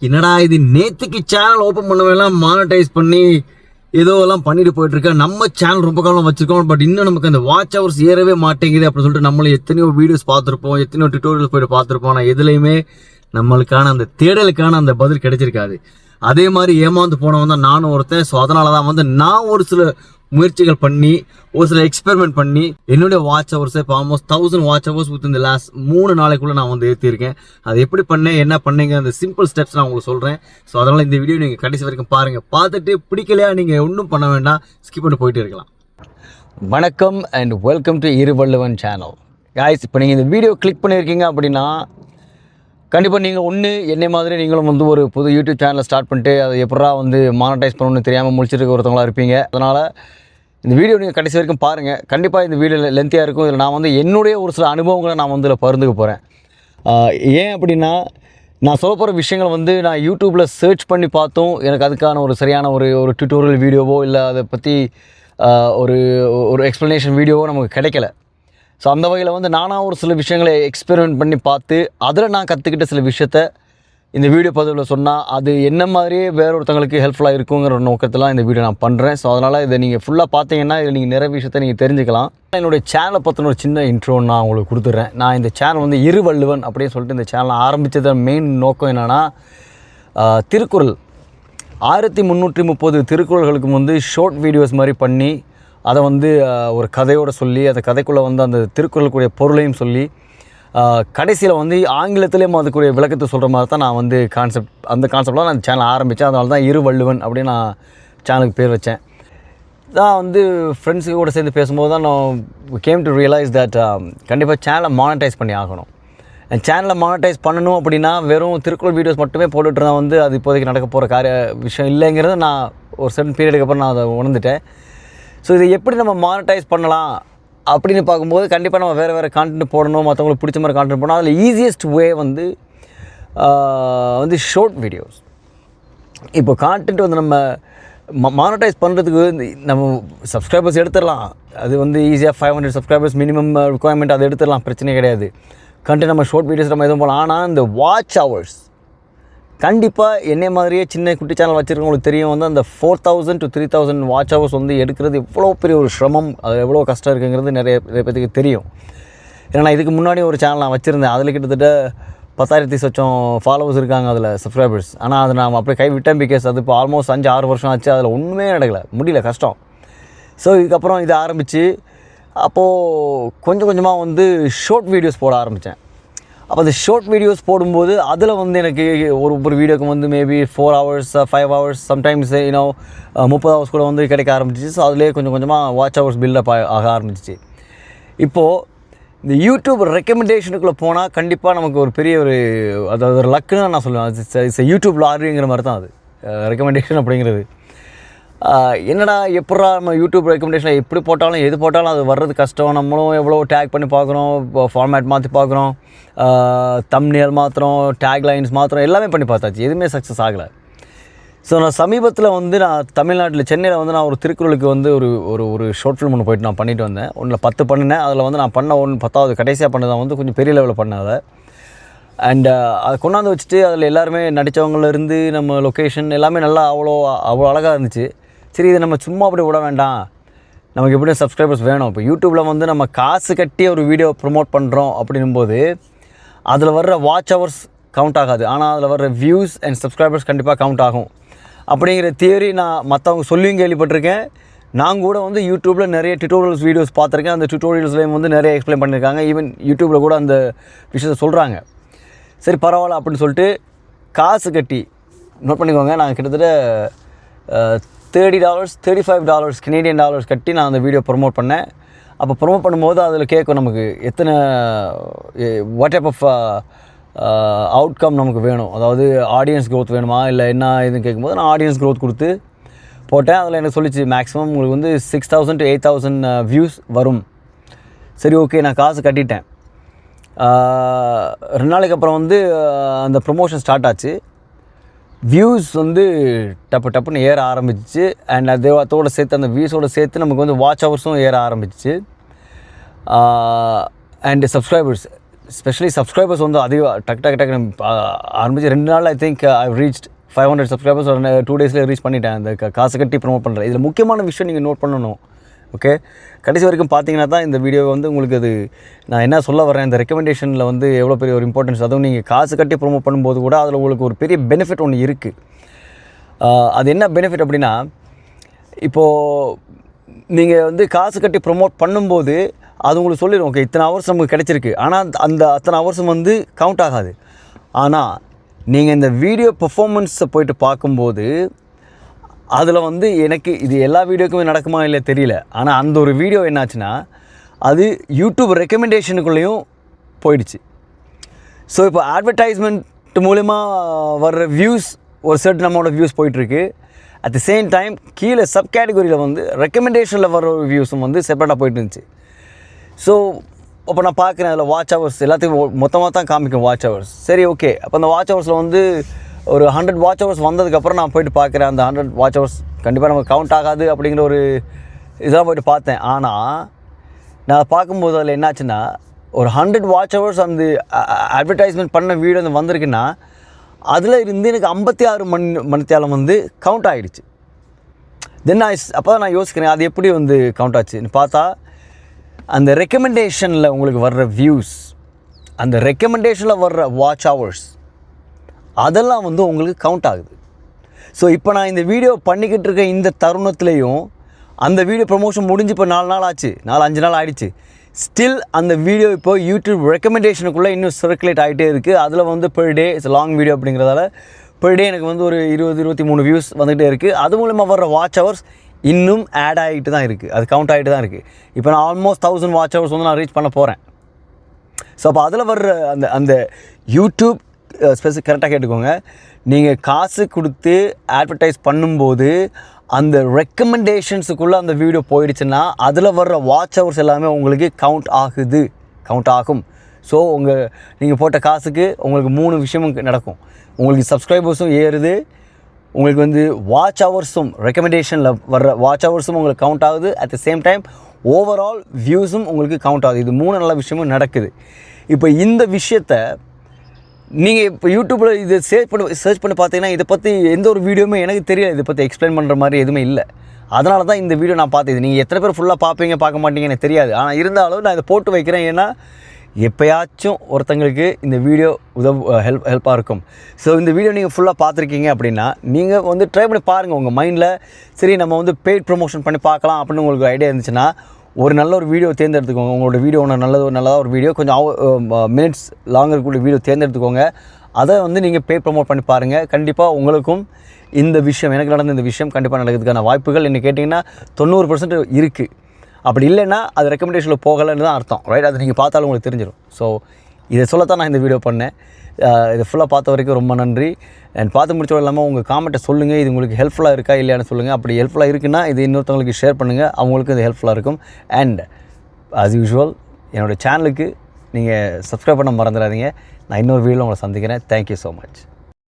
என்னடா இது நேற்றுக்கு சேனல் ஓப்பன் பண்ணவெல்லாம் மானிட்டைஸ் பண்ணி ஏதோ எல்லாம் பண்ணிட்டு போயிட்டுருக்கேன். நம்ம சேனல் ரொம்ப காலம் வச்சுருக்கோம், பட் இன்னும் நமக்கு அந்த வாட்ச் ஹவர்ஸ் ஏறவே மாட்டேங்குது அப்படின்னு சொல்லிட்டு நம்மளும் எத்தனையோ வீடியோஸ் பார்த்துருப்போம், எத்தனையோ டியூட்டோரியல்ஸ் போய்ட்டு பார்த்துருப்போம். ஆனால் எதுலேயுமே நம்மளுக்கான அந்த தேடலுக்கான அந்த பதில் கிடைச்சிருக்காது. அதே மாதிரி ஏமாந்து போனவன் தான் நானும் ஒருத்தன். ஸோ அதனால தான் நான் ஒரு சில முயற்சிகள் பண்ணி ஒரு சில எக்ஸ்பெரிமெண்ட் பண்ணி என்னுடைய வாட்ச் ஹவர்ஸை இப்போ ஆல்மோஸ்ட் 1000 வாட்ச் ஹவர்ஸ் வித் இந்த லாஸ்ட் 3 நாளைக்குள்ளே நான் ஏற்றிருக்கேன். அது எப்படி பண்ணேன், என்ன பண்ணீங்க, அந்த சிம்பிள் ஸ்டெப்ஸ் நான் உங்களுக்கு சொல்கிறேன். ஸோ அதனால் இந்த வீடியோ நீங்கள் கடைசி வரைக்கும் பாருங்கள். பார்த்துட்டு பிடிக்கலையா நீங்கள் ஒன்றும் பண்ண வேண்டாம், ஸ்கிப் பண்ணி போயிட்டு இருக்கலாம். வணக்கம் அண்ட் வெல்கம் டு இருவள்ளுவன் சேனல். காய்ஸ், இப்போ நீங்கள் இந்த வீடியோ கிளிக் பண்ணியிருக்கீங்க அப்படின்னா கண்டிப்பாக நீங்கள் என்னை மாதிரி நீங்களும் ஒரு புது யூடியூப் சேனலை ஸ்டார்ட் பண்ணிட்டு அதை எப்படா மானிட்டைஸ் பண்ணணும்னு தெரியாமல் முடிச்சுட்டு ஒருத்தவங்களா இருப்பீங்க. அதனால் இந்த வீடியோ நீங்கள் கடைசி வரைக்கும் பாருங்கள். கண்டிப்பாக இந்த வீடியோ லென்த்தியாக இருக்கும். இதில் நான் என்னுடைய ஒரு சில அனுபவங்களை நான் இதில் பகிர்ந்துக்க போகிறேன். ஏன் அப்படின்னா, நான் சொல்ல போகிற விஷயங்கள் நான் யூடியூப்பில் சர்ச் பண்ணி பார்த்தும் எனக்கு அதுக்கான ஒரு சரியான ஒரு டியூட்டோரியல் வீடியோவோ இல்லை அதை பற்றி ஒரு எக்ஸ்ப்ளனேஷன் வீடியோவோ நமக்கு கிடைக்கல. ஸோ அந்த வகையில் நானாக ஒரு சில விஷயங்களை எக்ஸ்பெரிமெண்ட் பண்ணி பார்த்து அதில் நான் கற்றுக்கிட்ட சில விஷயத்த இந்த வீடியோ பதிவில் சொன்னால் அது என்ன மாதிரியே வேற ஒருத்தங்களுக்கு ஹெல்ப்ஃபுல்லாக இருக்குங்கிற ஒரு நோக்கத்தில் இந்த வீடியோ நான் பண்ணுறேன். ஸோ அதனால் இதை நீங்கள் ஃபுல்லாக பார்த்தீங்கன்னா இதில் நீங்கள் நிறைய விஷயத்தை நீங்கள் தெரிஞ்சுக்கலாம். என்னுடைய சேனலை பற்றின ஒரு சின்ன இன்ட்ரோ நான் உங்களுக்கு கொடுத்துட்றேன். நான் இந்த சேனல் இருவள்ளுவன் அப்படின்னு சொல்லிட்டு இந்த சேனலை ஆரம்பித்தது மெயின் நோக்கம் என்னென்னா, திருக்குறள் 1330 திருக்குறள்களுக்கு ஷார்ட் வீடியோஸ் மாதிரி பண்ணி அதை ஒரு கதையோடு சொல்லி அந்த கதைக்குள்ளே அந்த திருக்குறளுக்குரிய பொருளையும் சொல்லி கடைசியில் ஆங்கிலத்திலேயும் அதுக்குரிய விளக்கத்தை சொல்கிற மாதிரி தான் நான் அந்த கான்செப்டில் நான் சேனல் ஆரம்பித்தேன். அதனால தான் இருவள்ளுவன் அப்படின்னு நான் சேனலுக்கு பேர் வச்சேன். நான் ஃப்ரெண்ட்ஸுக்கு கூட சேர்ந்து பேசும்போது தான் நான் கேம் டு ரியலைஸ் தட் கண்டிப்பாக சேனலை மானிட்டைஸ் பண்ணி ஆகணும். சேனலை மானிட்டைஸ் பண்ணணும் அப்படின்னா வெறும் திருக்குறள் வீடியோஸ் மட்டுமே போட்டுட்டு இருந்தால் அது இப்போதைக்கு நடக்க போகிற விஷயம் இல்லைங்கிறத நான் ஒரு சர்டன் பீரியடுக்கு அப்புறம் நான் அதை உணர்ந்துட்டேன். ஸோ இதை எப்படி நம்ம மானிட்டைஸ் பண்ணலாம் அப்படின்னு பார்க்கும்போது கண்டிப்பாக நம்ம வேறு கான்டென்ட் போடணும், மற்றவங்களுக்கு பிடிச்ச மாதிரி கான்டென்ட் போடணும். அதில் ஈஸியஸ்ட் வே ஷார்ட் வீடியோஸ். இப்போ கான்டென்ட் நம்ம மானிட்டைஸ் பண்ணுறதுக்கு நம்ம சப்ஸ்கிரைபர்ஸ் எடுத்துடலாம். அது ஈஸியாக 500 சப்ஸ்கிரைபர்ஸ் மினிமம் ரிக்குவயர்மெண்ட், அதை எடுத்துடலாம், பிரச்சனை கிடையாது. கண்டென்ட் நம்ம ஷார்ட் வீடியோஸ் நம்ம எதுவும் போகலாம். ஆனால் இந்த வாட்ச் ஹவர்ஸ் கண்டிப்பாக என்னை மாதிரியே சின்ன குட்டி சேனல் வச்சுருக்கவங்களுக்கு தெரியும். அந்த 4000 to 3000 வாட்ச் ஹவர்ஸ் எடுக்கிறது எவ்வளோ பெரிய ஒரு சிரமம், அது எவ்வளோ கஷ்டம் இருக்குங்கிறது நிறைய பேருக்கு தெரியும். ஏன்னா இதுக்கு முன்னாடி ஒரு சேனல் நான் வச்சுருந்தேன். அதில் கிட்டத்தட்ட 10,000 சொச்சம் ஃபாலோவர்ஸ் இருக்காங்க, அதில் சப்ஸ்கிரைபர்ஸ். ஆனால் அது நான் அப்படியே கைவிட்டேன். பிகாஸ் அது இப்போ ஆல்மோஸ்ட் 5-6 வருஷம் ஆச்சு. அதில் ஒன்றுமே நடக்கலை, முடியல, கஷ்டம். ஸோ இதுக்கப்புறம் இதை ஆரம்பித்து அப்போது கொஞ்சம் கொஞ்சமாக ஷார்ட் வீடியோஸ் போட ஆரம்பித்தேன். அப்போ அந்த ஷார்ட் வீடியோஸ் போடும்போது அதில் எனக்கு ஒரு வீடியோக்கு maybe 4 hours 5 hours sometimes 30 hours கூட கிடைக்க ஆரம்பிச்சிச்சு. ஸோ அதிலே கொஞ்சம் கொஞ்சமாக வாட்ச் ஹவர்ஸ் பில்டப் ஆக ஆரம்பிச்சிச்சு. இப்போது இந்த யூடியூப் ரெக்கமெண்டேஷனுக்குள்ளே போனால் கண்டிப்பாக நமக்கு ஒரு பெரிய அதாவது ஒரு லக்குன்னு நான் சொல்லுவேன். யூடியூப் லாரிங்கிற மாதிரி தான் அது ரெக்கமெண்டேஷன் அப்படிங்கிறது. என்னடா எப்படா நம்ம யூடியூப் ரெக்கமெண்டேஷனில் எப்படி போட்டாலும் எது போட்டாலும் அது வர்றது கஷ்டம். நம்மளும் எவ்வளோ டேக் பண்ணி பார்க்குறோம், ஃபார்மேட் மாற்றி பார்க்குறோம், தம்ப்நெயில் மாத்திரம், டேக் லைன்ஸ் மாத்திரம், எல்லாமே பண்ணி பார்த்தாச்சு, எதுவுமே சக்ஸஸ் ஆகலை. ஸோ நான் சமீபத்தில் நான் தமிழ்நாட்டில் சென்னையில் நான் ஒரு திருக்குறளுக்கு ஒரு ஷார்ட் ஃபிலிம் ஒன்று போயிட்டு நான் பண்ணிட்டு வந்தேன். 10 பண்ணினேன். அதில் நான் பண்ண 10வது கடைசியாக பண்ணதான் கொஞ்சம் பெரிய லெவலில் பண்ணேன் அதை. அண்ட் அதை கொண்டாந்து வச்சுட்டு அதில் எல்லாருமே நடித்தவங்கலேருந்து நம்ம லொக்கேஷன் எல்லாமே நல்லா அவ்வளோ அழகாக இருந்துச்சு. சரி, இதை நம்ம சும்மா அப்படி விட வேண்டாம், நமக்கு எப்படியும் சப்ஸ்கிரைபர்ஸ் வேணும். இப்போ யூடியூப்பில் நம்ம காசு கட்டி ஒரு வீடியோ ப்ரொமோட் பண்ணுறோம் அப்படின்னும்போது அதில் வர்ற வாட்ச் ஹவர்ஸ் கவுண்ட் ஆகாது, ஆனால் அதில் வர்ற வியூஸ் அண்ட் சப்ஸ்கிரைபர்ஸ் கண்டிப்பாக கவுண்ட் ஆகும் அப்படிங்கிற தியரி நான் மற்றவங்க சொல்லியும் கேள்விப்பட்டிருக்கேன். நான் கூட யூடியூப்பில் நிறைய டியூட்டோரியல்ஸ் வீடியோஸ் பார்த்துருக்கேன். அந்த டியூட்டோரியல்ஸ்லேயும் நிறைய எக்ஸ்பிளைன் பண்ணியிருக்காங்க. ஈவன் யூடியூப்பில் கூட அந்த விஷயத்தை சொல்கிறாங்க. சரி, பரவாயில்ல அப்படின்னு சொல்லிட்டு காசு கட்டி, நோட் பண்ணிக்கோங்க, நான் கிட்டத்தட்ட $30 $35 கனேடியன் டாலர்ஸ் கட்டி நான் அந்த வீடியோ ப்ரொமோட் பண்ணேன். அப்போ ப்ரொமோட் பண்ணும்போது அதில் கேட்கும் நமக்கு எத்தனை வாட் டைப் ஆஃப் அவுட்கம் நமக்கு வேணும், அதாவது ஆடியன்ஸ் க்ரோத் வேணுமா இல்லை என்ன இதுன்னு கேட்கும்போது நான் ஆடியன்ஸ் க்ரோத் கொடுத்து போட்டேன். அதில் எனக்கு சொல்லிச்சு மேக்ஸிமம் உங்களுக்கு 6,000 to 8,000 வியூஸ் வரும். சரி, ஓகே, நான் காசு கட்டிட்டேன். 2 நாளைக்கு அப்புறம் அந்த ப்ரொமோஷன் ஸ்டார்ட் ஆச்சு. வியூஸ் டப்புன்னு ஏற ஆரம்பிச்சிச்சு. அண்ட் அதோடு சேர்த்து அந்த வியூஸோடு சேர்த்து நமக்கு வாட்ச் ஹவர்ஸும் ஏற ஆரம்பிச்சிச்சு. அண்டு சப்ஸ்கிரைபர்ஸ் ஸ்பெஷலி சப்ஸ்கிரைபர்ஸ் வந்து அதிகம் டக்கு ஆரம்பிச்சு 2 நாள் I think I reached 500 subscribers 2 டேஸில் ரீச் பண்ணிட்டேன். அந்த காசு கட்டி ப்ரொமோட் பண்ணுறேன். இதில் முக்கியமான விஷயம் நீங்கள் நோட் பண்ணணும். ஓகே, கடைசி வரைக்கும் பார்த்தீங்கன்னா தான் இந்த வீடியோ வந்து உங்களுக்கு அது நான் என்ன சொல்ல வரேன், இந்த ரெக்கமெண்டேஷனில் வந்து எவ்வளோ பெரிய ஒரு இம்பார்ட்டன்ஸ். அதுவும் நீங்கள் காசு கட்டி ப்ரொமோட் பண்ணும்போது கூட அதில் உங்களுக்கு ஒரு பெரிய பெனிஃபிட் ஒன்று இருக்குது. அது என்ன பெனிஃபிட் அப்படின்னா, இப்போது நீங்கள் வந்து காசு கட்டி ப்ரொமோட் பண்ணும்போது அது உங்களுக்கு சொல்லிடும், ஓகே இத்தனை ஹவர்ஸ் நமக்கு கிடச்சிருக்கு. ஆனால் அந்த அத்தனை ஹவர்ஸும் வந்து கவுண்ட் ஆகாது. ஆனால் நீங்கள் இந்த வீடியோ பெர்ஃபார்மன்ஸை போய்ட்டு பார்க்கும்போது அதில் வந்து எனக்கு இது எல்லா வீடியோக்குமே நடக்குமா இல்லை தெரியல. ஆனால் அந்த ஒரு வீடியோ என்னாச்சுன்னா அது யூடியூப் ரெக்கமெண்டேஷனுக்குள்ளேயும் போயிடுச்சு. ஸோ இப்போ அட்வர்டைஸ்மெண்ட் மூலிமா வர்ற வியூஸ் ஒரு சர்டன் அமௌண்ட் ஆஃப் வியூஸ் போயிட்டுருக்கு. அட் தி சேம் டைம் கீழே சப் கேட்டகரியில் வந்து ரெக்கமெண்டேஷனில் வர வியூஸும் வந்து செப்பரேட்டாக போயிட்டு இருந்துச்சு. ஸோ அப்போ நான் பார்க்குறேன் அதில் வாட்ச் ஹவர்ஸ் எல்லாத்தையும் மொத்தமாக தான் காமிக்கும் வாட்ச் ஹவர்ஸ். சரி ஓகே, அப்போ அந்த வாட்ச் ஹவர்ஸில் வந்து ஒரு 100 வாட்ச் ஹவர்ஸ் வந்ததுக்கப்புறம் நான் போய்ட்டு பார்க்குறேன். அந்த 100 வாட்ச் ஹவர்ஸ் கண்டிப்பாக நமக்கு கவுண்ட் ஆகாது அப்படிங்கிற ஒரு இதெல்லாம் போய்ட்டு பார்த்தேன். ஆனால் நான் பார்க்கும்போது அதில் என்னாச்சுன்னா ஒரு 100 வாட்ச் ஹவர்ஸ் அந்த அட்வர்டைஸ்மெண்ட் பண்ண வீடியோ வந்து வந்திருக்குன்னா அதில் இருந்து எனக்கு 56 மணித்தியாலம் வந்து கவுண்ட் ஆகிடுச்சு. தென் அப்போ தான் நான் யோசிக்கிறேன் அது எப்படி வந்து கவுண்ட் ஆச்சுன்னு பார்த்தா, அந்த ரெக்கமெண்டேஷனில் உங்களுக்கு வர்ற வியூஸ், அந்த ரெக்கமெண்டேஷனில் வர்ற வாட்ச் ஹவர்ஸ் அதெல்லாம் வந்து உங்களுக்கு கவுண்ட் ஆகுது. ஸோ இப்போ நான் இந்த வீடியோ பண்ணிக்கிட்டு இருக்க இந்த தருணத்துலேயும் அந்த வீடியோ ப்ரமோஷன் முடிஞ்சு இப்போ 4 நாள் ஆச்சு, 4-5 நாள் ஆகிடுச்சு. ஸ்டில் அந்த வீடியோ இப்போ யூடியூப் ரெக்கமெண்டேஷனுக்குள்ளே இன்னும் சர்க்குலேட் ஆகிட்டே இருக்குது. அதில் வந்து per day it's long video அப்படிங்கிறதால பெர் டே எனக்கு வந்து ஒரு 20-23 வியூஸ் வந்துகிட்டே இருக்குது. அது மூலமா வர்ற வாட்ச் ஹவர்ஸ் இன்னும் ஆட் ஆகிட்டு தான் இருக்குது, அது கவுண்ட் ஆகிட்டு தான் இருக்குது. இப்போ நான் ஆல்மோஸ்ட் 1000 வாட்ச் ஹவர்ஸ் வந்து நான் ரீச் பண்ண போகிறேன். ஸோ அப்போ அதில் வர்ற அந்த யூடியூப் கரெக்டாக கேட்டுக்கோங்க, நீங்கள் காசு கொடுத்து அட்வர்டைஸ் பண்ணும்போது அந்த ரெக்கமெண்டேஷன்ஸுக்குள்ளே அந்த வீடியோ போயிடுச்சுன்னா அதில் வர்ற வாட்ச் ஹவர்ஸ் எல்லாமே உங்களுக்கு கவுண்ட் ஆகும். ஸோ நீங்கள் போட்ட காசுக்கு உங்களுக்கு 3 விஷயமும் நடக்கும். உங்களுக்கு சப்ஸ்கிரைபர்ஸும் ஏறுது, உங்களுக்கு வந்து வாட்ச் ஹவர்ஸும் ரெக்கமெண்டேஷனில் வர்ற வாட்ச் ஹவர்ஸும் உங்களுக்கு கவுண்ட் ஆகுது. At the same time overall வியூஸும் உங்களுக்கு கவுண்ட் ஆகுது. இது 3 நல்ல விஷயமும் நடக்குது. இப்போ இந்த விஷயத்தை நீங்கள் இப்போ யூடியூப்பில் இது சர்ச் பண்ணி பார்த்தீங்கன்னா இதை பற்றி எந்த ஒரு வீடியோவுமே எனக்கு தெரியல, இதை பற்றி எக்ஸ்பிளைன் பண்ணுற மாதிரி எதுவுமே இல்லை. அதனால தான் இந்த வீடியோ நான் பார்த்தது. நீங்கள் எத்தனை பேர் ஃபுல்லாக பார்க்க மாட்டீங்க எனக்கு தெரியாது. ஆனால் இருந்தாலும் நான் இதை போட்டு வைக்கிறேன். ஏன்னா எப்போயாச்சும் ஒருத்தங்களுக்கு இந்த வீடியோ ஹெல்ப்பாக இருக்கும். ஸோ இந்த வீடியோ நீங்கள் ஃபுல்லாக பார்த்துருக்கீங்க அப்படின்னா நீங்கள் வந்து ட்ரை பண்ணி பாருங்கள். உங்கள் மைண்டில் சரி நம்ம வந்து பெய்ட் ப்ரொமோஷன் பண்ணி பார்க்கலாம் அப்படின்னு உங்களுக்கு ஐடியா இருந்துச்சுன்னா ஒரு நல்ல ஒரு வீடியோ தேர்ந்தெடுத்துக்கோங்க. உங்களோட வீடியோ ஒன்று நல்லதாக ஒரு வீடியோ கொஞ்சம் மினிட்ஸ் லாங் இருக்கக்கூடிய வீடியோ தேர்ந்தெடுத்துக்கோங்க. அதை வந்து நீங்கள் பெய்ட் ப்ரொமோட் பண்ணி பாருங்கள். கண்டிப்பாக உங்களுக்கும் இந்த விஷயம், எனக்கு நடந்த இந்த விஷயம் கண்டிப்பாக நடக்கிறதுக்கான வாய்ப்புகள் என்ன கேட்டிங்கன்னா 90% இருக்குது. அப்படி இல்லைன்னா அது ரெக்கமெண்டேஷனில் போகலைன்னு தான் அர்த்தம், ரைட்? அது நீங்கள் பார்த்தாலும் உங்களுக்கு தெரிஞ்சிடும். ஸோ இதை சொல்லத்தான் நான் இந்த வீடியோ பண்ணேன். இதை ஃபுல்லாக பார்த்த வரைக்கும் ரொம்ப நன்றி. அண்ட் பார்த்து முடிச்சோம் இல்லாமல் உங்கள் காமெண்ட்டை சொல்லுங்கள், இது உங்களுக்கு ஹெல்ப்ஃபுல்லாக இருக்கா இல்லையான்னு சொல்லுங்கள். அப்படி ஹெல்ப்ஃபுல்லாக இருக்குன்னா இது இன்னொருத்தவங்களுக்கு ஷேர் பண்ணுங்கள், அவங்களுக்கும் இது ஹெல்ப்ஃபுல்லாக இருக்கும். அண்ட் ஆஸ் யூஷுவல் என்னோடய சேனலுக்கு நீங்கள் சப்ஸ்கிரைப் பண்ண மறந்துடாதீங்க. நான் இன்னொரு வீடியோவில் உங்களை சந்திக்கிறேன். Thank you so much.